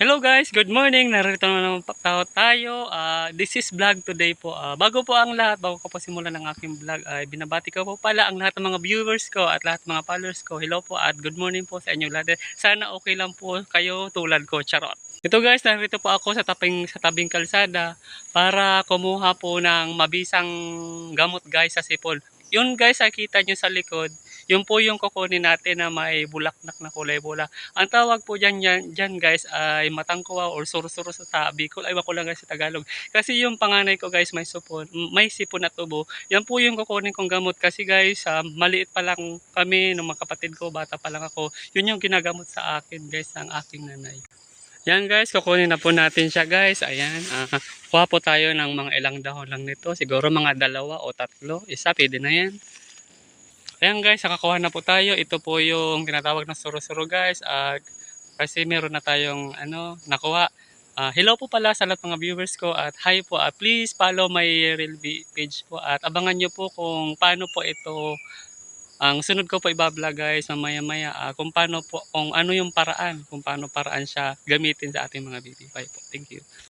Hello guys, good morning. Narito na naman tayo. This is vlog today po. Bago po ang lahat, bago ko po simulan ng aking vlog, ay binabati ko po pala ang lahat ng mga viewers ko at lahat ng mga followers ko. Hello po at good morning po sa inyong lahat. Sana okay lang po kayo tulad ko, charot. Ito guys, narito po ako sa tabing kalsada para kumuha po ng mabisang gamot guys sa sipon. Yun guys, nakita nyo sa likod, yun po yung kukunin natin na may bulaklak na kulay bula. Ang tawag po dyan guys ay matangkuwa or sursuro sa Bicol. Ay wako lang guys sa Tagalog. Kasi yung panganay ko guys may sipon na tubo. Yan po yung kukunin kong gamot kasi guys maliit pa lang kami ng mga kapatid ko, bata pa lang ako. Yun yung ginagamot sa akin guys ng aking nanay. Yan guys, kukunin na po natin siya guys. Ayan, kuha po tayo ng mga ilang dahon lang nito. Siguro mga 2 o 3. Isa, pwede na yan. Ayan guys, nakakuha na po tayo. Ito po yung tinatawag na suro-suro guys. Kasi meron na tayong nakuha. Hello po pala sa lahat mga viewers ko at hi po. Please follow my real page po at abangan nyo po kung paano po ito. Ang sunod ko po ibablog guys mamaya-maya kung paano po, kung ano yung paraan, kung paano paraan siya gamitin sa ating mga baby. Bye po. Thank you.